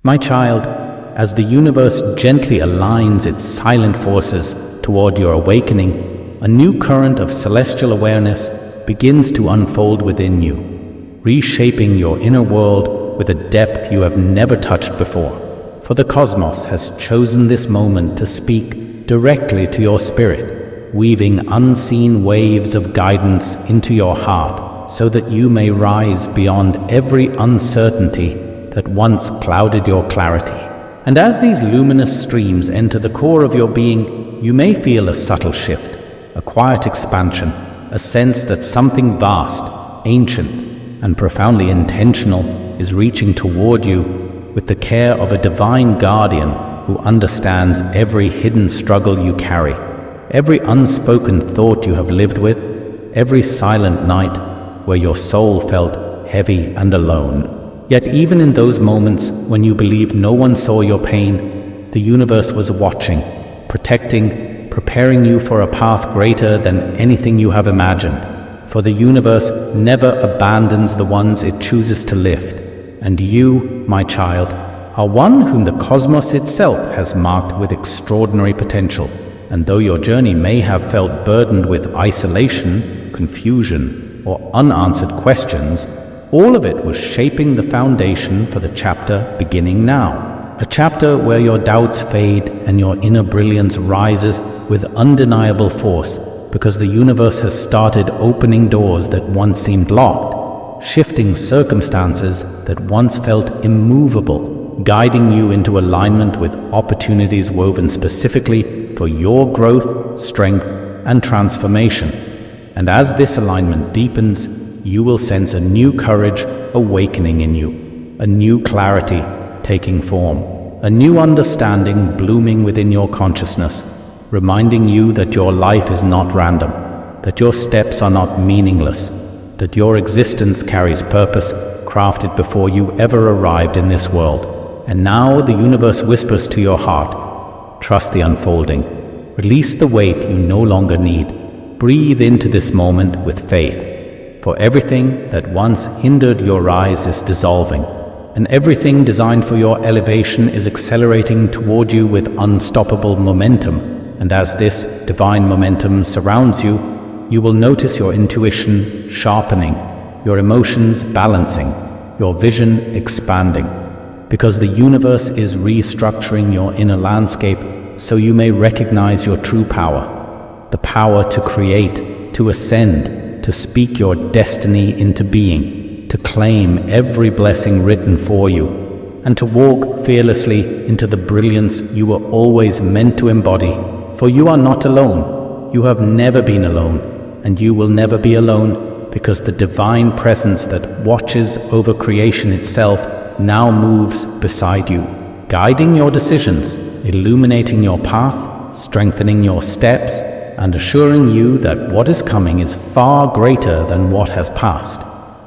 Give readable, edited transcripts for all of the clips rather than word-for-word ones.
My child, as the universe gently aligns its silent forces toward your awakening, a new current of celestial awareness begins to unfold within you, reshaping your inner world with a depth you have never touched before. For the cosmos has chosen this moment to speak directly to your spirit, weaving unseen waves of guidance into your heart so that you may rise beyond every uncertainty that once clouded your clarity. And as these luminous streams enter the core of your being, you may feel a subtle shift, a quiet expansion, a sense that something vast, ancient, and profoundly intentional is reaching toward you with the care of a divine guardian who understands every hidden struggle you carry, every unspoken thought you have lived with, every silent night where your soul felt heavy and alone. Yet even in those moments when you believed no one saw your pain, the universe was watching, protecting, preparing you for a path greater than anything you have imagined. For the universe never abandons the ones it chooses to lift. And you, my child, are one whom the cosmos itself has marked with extraordinary potential. And though your journey may have felt burdened with isolation, confusion, or unanswered questions, all of it was shaping the foundation for the chapter beginning now. A chapter where your doubts fade and your inner brilliance rises with undeniable force, because the universe has started opening doors that once seemed locked, shifting circumstances that once felt immovable, guiding you into alignment with opportunities woven specifically for your growth, strength, and transformation. And as this alignment deepens, you will sense a new courage awakening in you, a new clarity taking form, a new understanding blooming within your consciousness, reminding you that your life is not random, that your steps are not meaningless, that your existence carries purpose crafted before you ever arrived in this world. And now the universe whispers to your heart, trust the unfolding, release the weight you no longer need, breathe into this moment with faith. For everything that once hindered your rise is dissolving, and everything designed for your elevation is accelerating toward you with unstoppable momentum. And as this divine momentum surrounds you, you will notice your intuition sharpening, your emotions balancing, your vision expanding, because the universe is restructuring your inner landscape so you may recognize your true power, the power to create, to ascend, to speak your destiny into being, to claim every blessing written for you, and to walk fearlessly into the brilliance you were always meant to embody. For you are not alone, you have never been alone, and you will never be alone, because the divine presence that watches over creation itself now moves beside you, guiding your decisions, illuminating your path, strengthening your steps, and assuring you that what is coming is far greater than what has passed.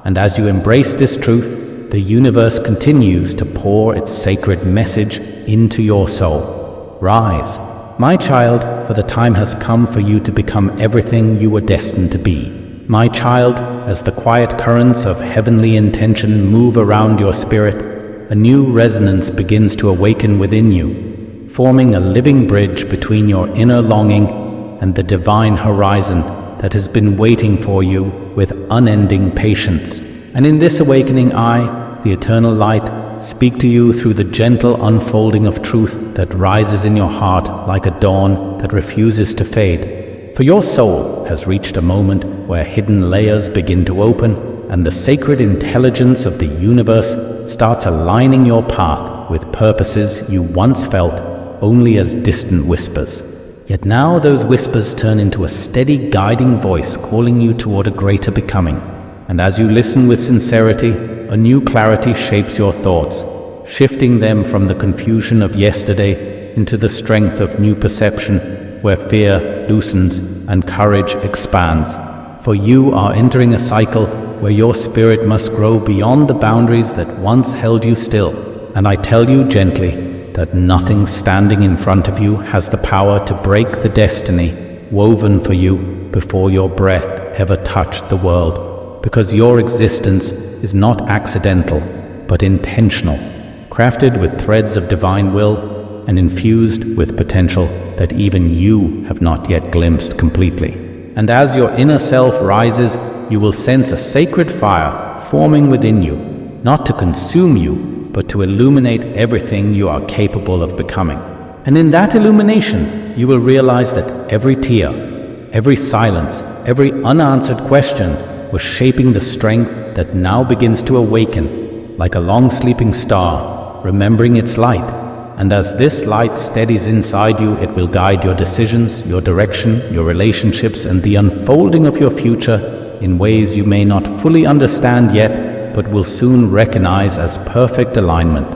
And as you embrace this truth, the universe continues to pour its sacred message into your soul. Rise, my child, for the time has come for you to become everything you were destined to be. My child, as the quiet currents of heavenly intention move around your spirit, a new resonance begins to awaken within you, forming a living bridge between your inner longing and the divine horizon that has been waiting for you with unending patience. And in this awakening, I, the eternal light, speak to you through the gentle unfolding of truth that rises in your heart like a dawn that refuses to fade. For your soul has reached a moment where hidden layers begin to open, and the sacred intelligence of the universe starts aligning your path with purposes you once felt only as distant whispers. Yet now those whispers turn into a steady guiding voice calling you toward a greater becoming. And as you listen with sincerity, a new clarity shapes your thoughts, shifting them from the confusion of yesterday into the strength of new perception, where fear loosens and courage expands. For you are entering a cycle where your spirit must grow beyond the boundaries that once held you still. And I tell you gently, that nothing standing in front of you has the power to break the destiny woven for you before your breath ever touched the world, because your existence is not accidental, but intentional, crafted with threads of divine will and infused with potential that even you have not yet glimpsed completely. And as your inner self rises, you will sense a sacred fire forming within you, not to consume you, but to illuminate everything you are capable of becoming. And in that illumination, you will realize that every tear, every silence, every unanswered question was shaping the strength that now begins to awaken, like a long-sleeping star, remembering its light. And as this light steadies inside you, it will guide your decisions, your direction, your relationships, and the unfolding of your future in ways you may not fully understand yet, but will soon recognize as perfect alignment.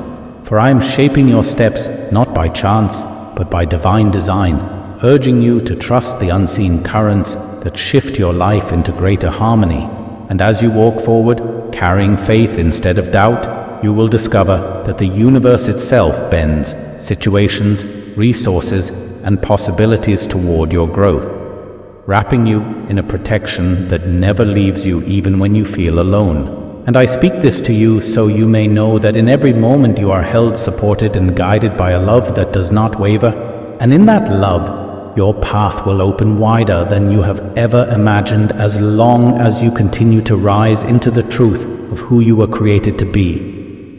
For I am shaping your steps not by chance, but by divine design, urging you to trust the unseen currents that shift your life into greater harmony. And as you walk forward, carrying faith instead of doubt, you will discover that the universe itself bends situations, resources, and possibilities toward your growth, wrapping you in a protection that never leaves you even when you feel alone. And I speak this to you so you may know that in every moment you are held, supported, and guided by a love that does not waver. And in that love, your path will open wider than you have ever imagined, as long as you continue to rise into the truth of who you were created to be.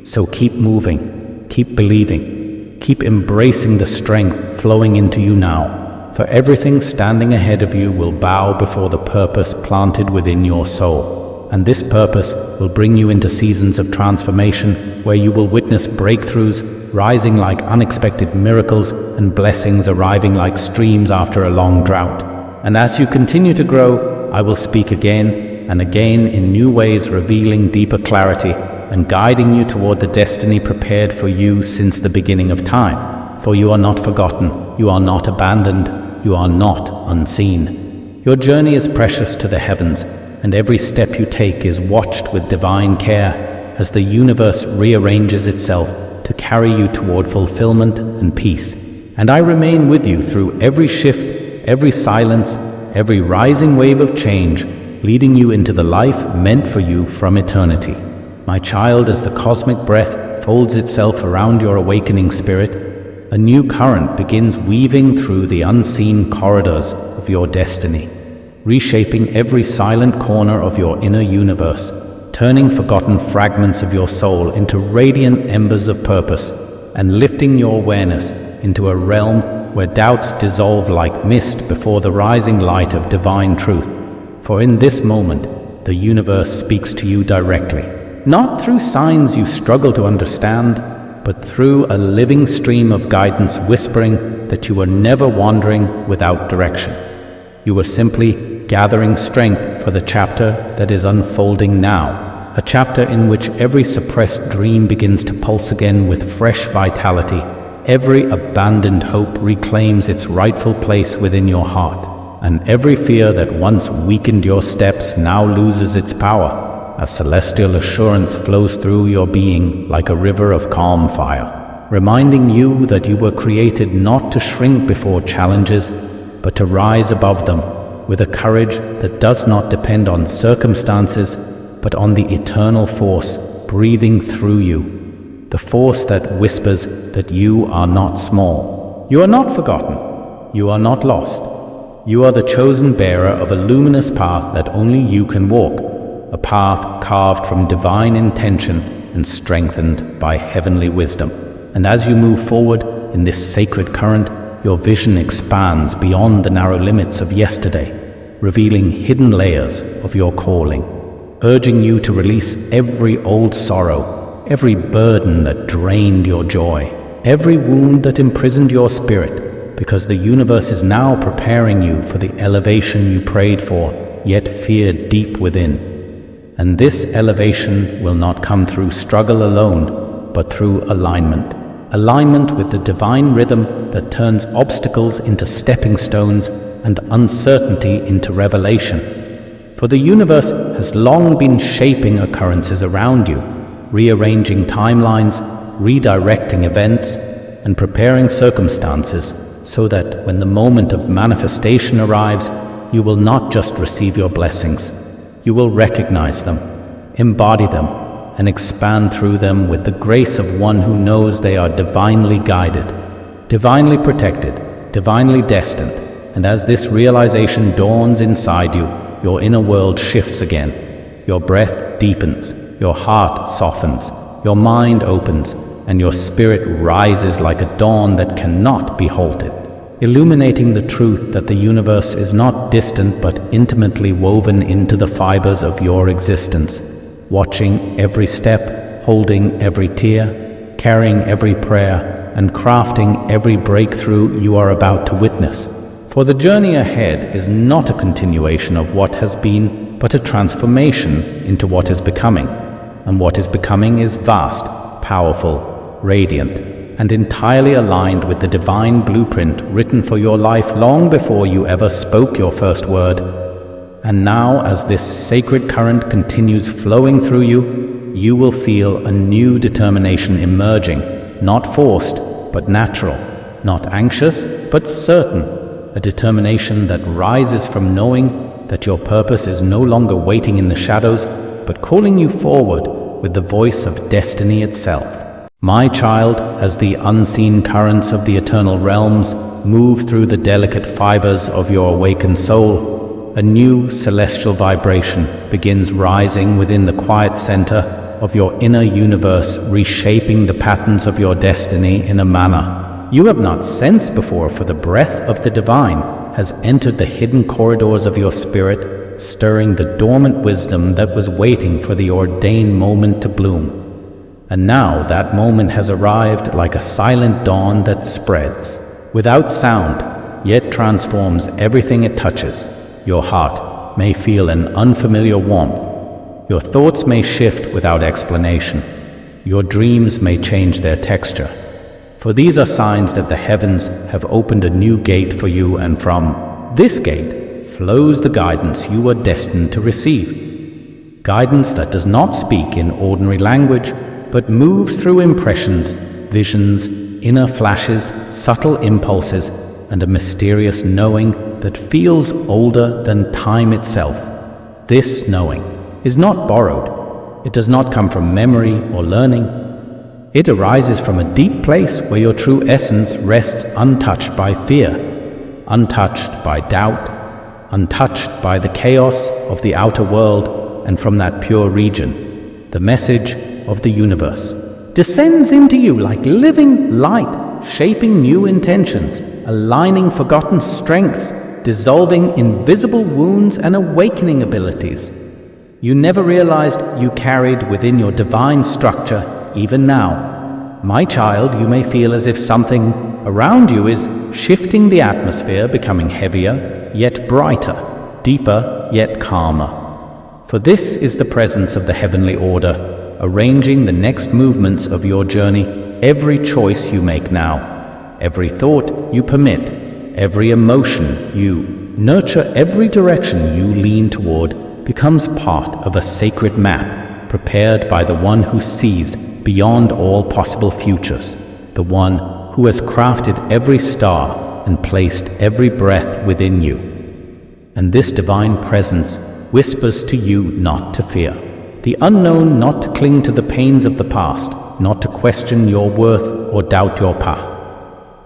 So keep moving, keep believing, keep embracing the strength flowing into you now, for everything standing ahead of you will bow before the purpose planted within your soul. And this purpose will bring you into seasons of transformation where you will witness breakthroughs rising like unexpected miracles and blessings arriving like streams after a long drought. And as you continue to grow, I will speak again and again in new ways, revealing deeper clarity and guiding you toward the destiny prepared for you since the beginning of time. For you are not forgotten, you are not abandoned, you are not unseen. Your journey is precious to the heavens, and every step you take is watched with divine care as the universe rearranges itself to carry you toward fulfillment and peace. And I remain with you through every shift, every silence, every rising wave of change, leading you into the life meant for you from eternity. My child, as the cosmic breath folds itself around your awakening spirit, a new current begins weaving through the unseen corridors of your destiny, reshaping every silent corner of your inner universe, turning forgotten fragments of your soul into radiant embers of purpose, and lifting your awareness into a realm where doubts dissolve like mist before the rising light of divine truth. For in this moment, the universe speaks to you directly, not through signs you struggle to understand, but through a living stream of guidance whispering that you are never wandering without direction. You are simply gathering strength for the chapter that is unfolding now, a chapter in which every suppressed dream begins to pulse again with fresh vitality. Every abandoned hope reclaims its rightful place within your heart, and every fear that once weakened your steps now loses its power. A celestial assurance flows through your being like a river of calm fire, reminding you that you were created not to shrink before challenges, but to rise above them with a courage that does not depend on circumstances, but on the eternal force breathing through you, the force that whispers that you are not small. You are not forgotten. You are not lost. You are the chosen bearer of a luminous path that only you can walk, a path carved from divine intention and strengthened by heavenly wisdom. And as you move forward in this sacred current, your vision expands beyond the narrow limits of yesterday, revealing hidden layers of your calling, urging you to release every old sorrow, every burden that drained your joy, every wound that imprisoned your spirit, because the universe is now preparing you for the elevation you prayed for, yet feared deep within. And this elevation will not come through struggle alone, but through alignment. Alignment with the divine rhythm that turns obstacles into stepping stones and uncertainty into revelation. For the universe has long been shaping occurrences around you, rearranging timelines, redirecting events, and preparing circumstances so that when the moment of manifestation arrives, you will not just receive your blessings. You will recognize them, embody them, and expand through them with the grace of one who knows they are divinely guided, divinely protected, divinely destined. And as this realization dawns inside you, your inner world shifts again. Your breath deepens, your heart softens, your mind opens, and your spirit rises like a dawn that cannot be halted, illuminating the truth that the universe is not distant but intimately woven into the fibers of your existence, watching every step, holding every tear, carrying every prayer, and crafting every breakthrough you are about to witness. For the journey ahead is not a continuation of what has been, but a transformation into what is becoming. And what is becoming is vast, powerful, radiant, and entirely aligned with the divine blueprint written for your life long before you ever spoke your first word. And now, as this sacred current continues flowing through you, you will feel a new determination emerging, not forced, but natural, not anxious, but certain, a determination that rises from knowing that your purpose is no longer waiting in the shadows, but calling you forward with the voice of destiny itself. My child, as the unseen currents of the eternal realms move through the delicate fibers of your awakened soul, a new celestial vibration begins rising within the quiet center of your inner universe, reshaping the patterns of your destiny in a manner you have not sensed before, for the breath of the divine has entered the hidden corridors of your spirit, stirring the dormant wisdom that was waiting for the ordained moment to bloom. And now that moment has arrived like a silent dawn that spreads, without sound, yet transforms everything it touches. Your heart may feel an unfamiliar warmth. Your thoughts may shift without explanation. Your dreams may change their texture. For these are signs that the heavens have opened a new gate for you, and from this gate flows the guidance you are destined to receive. Guidance that does not speak in ordinary language, but moves through impressions, visions, inner flashes, subtle impulses, and a mysterious knowing that feels older than time itself. This knowing is not borrowed. It does not come from memory or learning. It arises from a deep place where your true essence rests untouched by fear, untouched by doubt, untouched by the chaos of the outer world, and from that pure region, the message of the universe descends into you like living light, shaping new intentions, aligning forgotten strengths, dissolving invisible wounds, and awakening abilities you never realized you carried within your divine structure. Even now, my child, you may feel as if something around you is shifting the atmosphere, becoming heavier, yet brighter, deeper, yet calmer. For this is the presence of the heavenly order, arranging the next movements of your journey. Every choice you make now, every thought you permit, every emotion you nurture, every direction you lean toward becomes part of a sacred map prepared by the one who sees beyond all possible futures, the one who has crafted every star and placed every breath within you. And this divine presence whispers to you not to fear the unknown, not to cling to the pains of the past, not to question your worth or doubt your path.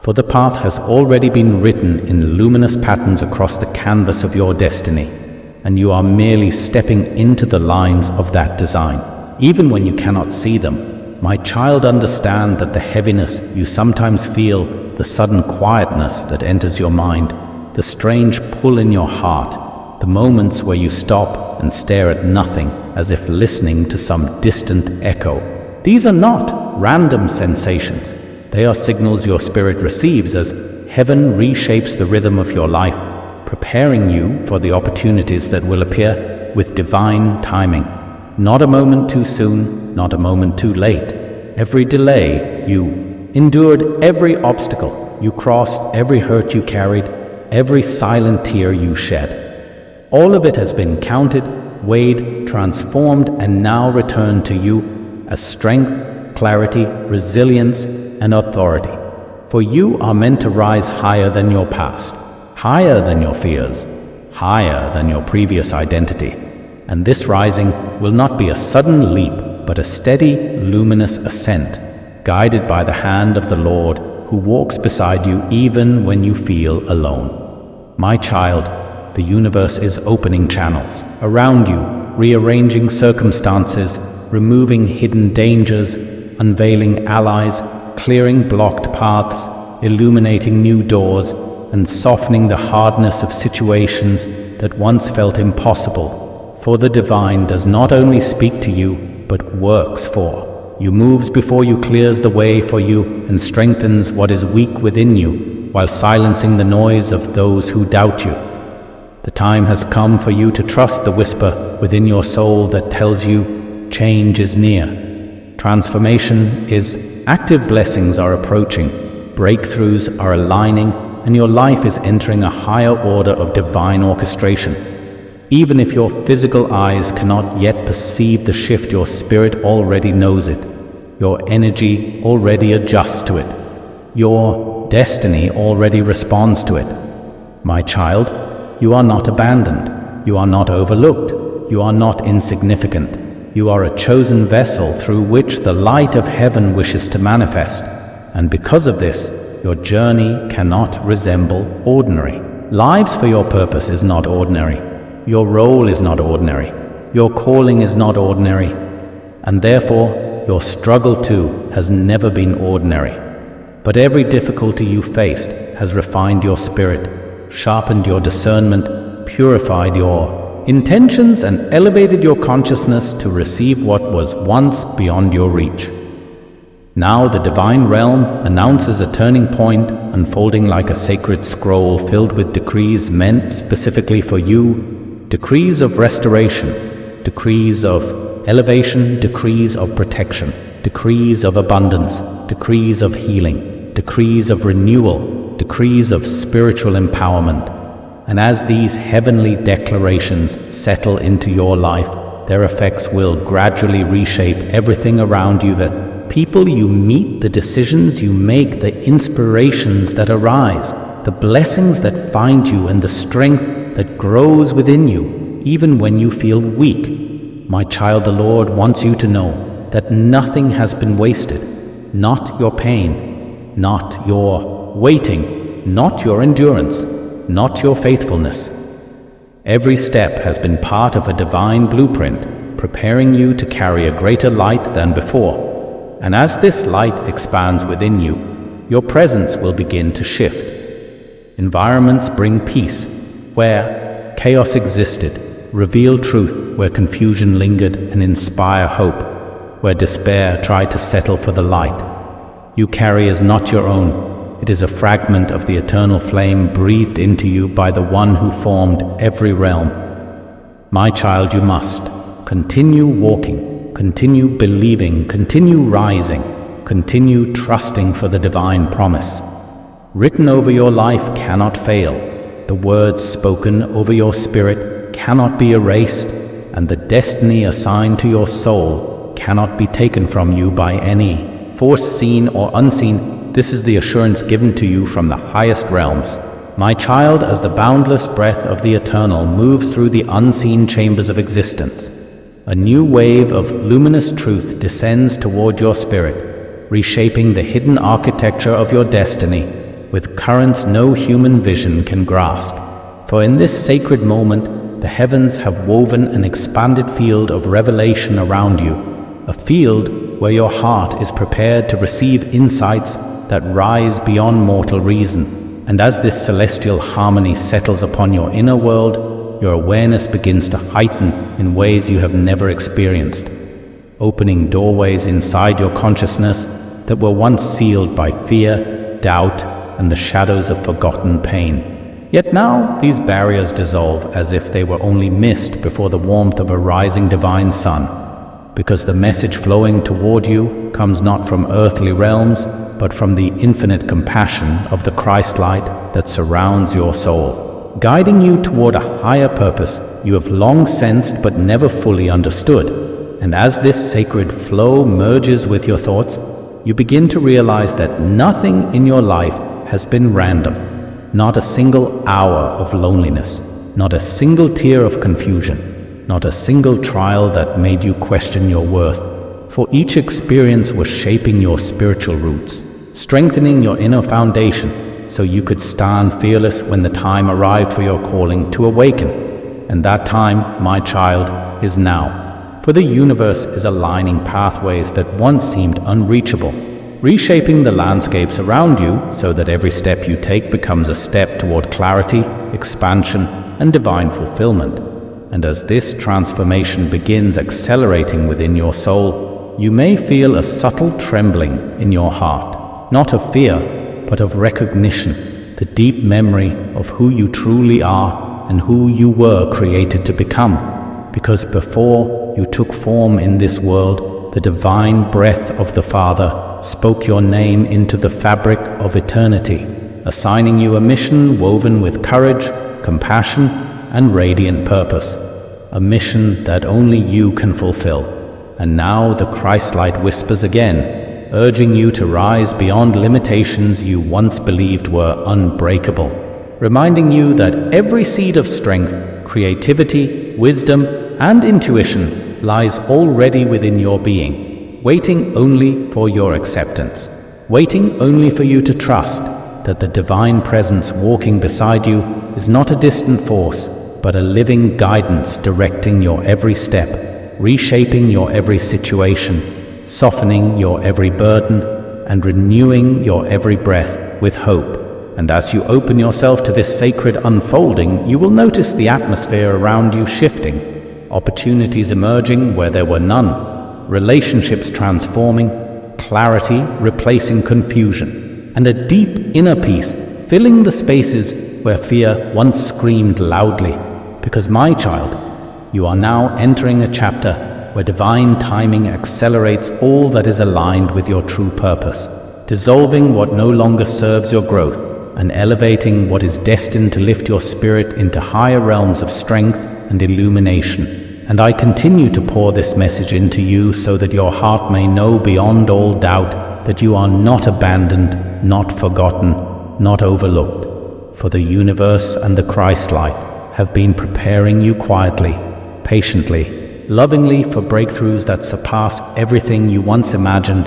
For the path has already been written in luminous patterns across the canvas of your destiny, and you are merely stepping into the lines of that design. Even when you cannot see them, my child, understand that the heaviness you sometimes feel, the sudden quietness that enters your mind, the strange pull in your heart, the moments where you stop and stare at nothing as if listening to some distant echo. These are not random sensations. They are signals your spirit receives as heaven reshapes the rhythm of your life, preparing you for the opportunities that will appear with divine timing. Not a moment too soon, not a moment too late. Every delay you endured, every obstacle you crossed, every hurt you carried, every silent tear you shed, all of it has been counted, weighed, transformed, and now returned to you as strength, clarity, resilience, and authority. For you are meant to rise higher than your past, higher than your fears, higher than your previous identity. And this rising will not be a sudden leap, but a steady, luminous ascent, guided by the hand of the Lord, who walks beside you even when you feel alone. My child, the universe is opening channels around you, rearranging circumstances, removing hidden dangers, unveiling allies, clearing blocked paths, illuminating new doors, and softening the hardness of situations that once felt impossible. For the divine does not only speak to you, but works for you, moves before you, clears the way for you, and strengthens what is weak within you, while silencing the noise of those who doubt you. The time has come for you to trust the whisper within your soul that tells you change is near. Transformation is active, blessings are approaching, breakthroughs are aligning, and your life is entering a higher order of divine orchestration. Even if your physical eyes cannot yet perceive the shift, your spirit already knows it. Your energy already adjusts to it. Your destiny already responds to it. My child, you are not abandoned. You are not overlooked. You are not insignificant. You are a chosen vessel through which the light of heaven wishes to manifest. And because of this, your journey cannot resemble ordinary. Lives for your purpose is not ordinary. Your role is not ordinary. Your calling is not ordinary. And therefore, your struggle too has never been ordinary. But every difficulty you faced has refined your spirit, sharpened your discernment, purified your intentions, and elevated your consciousness to receive what was once beyond your reach. Now the divine realm announces a turning point, unfolding like a sacred scroll filled with decrees meant specifically for you, decrees of restoration, decrees of elevation, decrees of protection, decrees of abundance, decrees of healing, decrees of renewal, decrees of spiritual empowerment. And as these heavenly declarations settle into your life, their effects will gradually reshape everything around you, the people you meet, the decisions you make, the inspirations that arise, the blessings that find you, and the strength that grows within you, even when you feel weak. My child, the Lord wants you to know that nothing has been wasted, not your pain, not your waiting, not your endurance, not your faithfulness. Every step has been part of a divine blueprint, preparing you to carry a greater light than before. And as this light expands within you, your presence will begin to shift. Environments bring peace where chaos existed, reveal truth where confusion lingered, and inspire hope where despair tried to settle for the light you carry is not your own. It is a fragment of the eternal flame breathed into you by the one who formed every realm. My child, you must continue walking, continue believing, continue rising, continue trusting for the divine promise. Written over your life cannot fail. The words spoken over your spirit cannot be erased, and the destiny assigned to your soul cannot be taken from you by any force, seen or unseen. This is the assurance given to you from the highest realms. My child, as the boundless breath of the eternal moves through the unseen chambers of existence, a new wave of luminous truth descends toward your spirit, reshaping the hidden architecture of your destiny with currents no human vision can grasp. For in this sacred moment, the heavens have woven an expanded field of revelation around you, a field where your heart is prepared to receive insights that rise beyond mortal reason. And as this celestial harmony settles upon your inner world, your awareness begins to heighten in ways you have never experienced, opening doorways inside your consciousness that were once sealed by fear, doubt, and the shadows of forgotten pain. Yet now these barriers dissolve as if they were only mist before the warmth of a rising divine sun, because the message flowing toward you comes not from earthly realms, but from the infinite compassion of the Christ light that surrounds your soul, guiding you toward a higher purpose you have long sensed but never fully understood. And as this sacred flow merges with your thoughts, you begin to realize that nothing in your life has been random. Not a single hour of loneliness, not a single tear of confusion, not a single trial that made you question your worth. for each experience was shaping your spiritual roots, strengthening your inner foundation so you could stand fearless when the time arrived for your calling to awaken. And that time, my child, is now. For the universe is aligning pathways that once seemed unreachable, reshaping the landscapes around you so that every step you take becomes a step toward clarity, expansion, and divine fulfillment. And as this transformation begins accelerating within your soul, you may feel a subtle trembling in your heart, not of fear, but of recognition, the deep memory of who you truly are and who you were created to become. Because before you took form in this world, the divine breath of the Father spoke your name into the fabric of eternity, assigning you a mission woven with courage, compassion, and radiant purpose, a mission that only you can fulfill. And now the Christ light whispers again, urging you to rise beyond limitations you once believed were unbreakable, reminding you that every seed of strength, creativity, wisdom, and intuition lies already within your being, waiting only for your acceptance, waiting only for you to trust that the divine presence walking beside you is not a distant force, but a living guidance directing your every step, reshaping your every situation, softening your every burden, and renewing your every breath with hope. And as you open yourself to this sacred unfolding, you will notice the atmosphere around you shifting, opportunities emerging where there were none, relationships transforming, clarity replacing confusion, and a deep inner peace filling the spaces where fear once screamed loudly. Because my child, you are now entering a chapter where divine timing accelerates all that is aligned with your true purpose, dissolving what no longer serves your growth and elevating what is destined to lift your spirit into higher realms of strength and illumination. And I continue to pour this message into you so that your heart may know beyond all doubt that you are not abandoned, not forgotten, not overlooked. For the universe and the Christ light have been preparing you quietly, patiently, lovingly for breakthroughs that surpass everything you once imagined.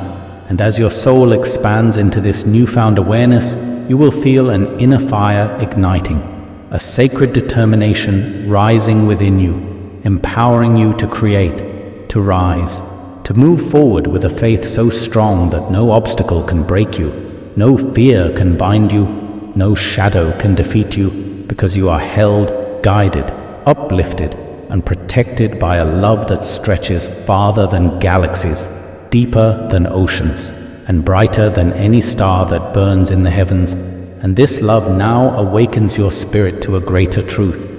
And as your soul expands into this newfound awareness, you will feel an inner fire igniting, a sacred determination rising within you, empowering you to create, to rise, to move forward with a faith so strong that no obstacle can break you, no fear can bind you, no shadow can defeat you, because you are held, guided, uplifted, and protected by a love that stretches farther than galaxies, deeper than oceans, and brighter than any star that burns in the heavens. And this love now awakens your spirit to a greater truth,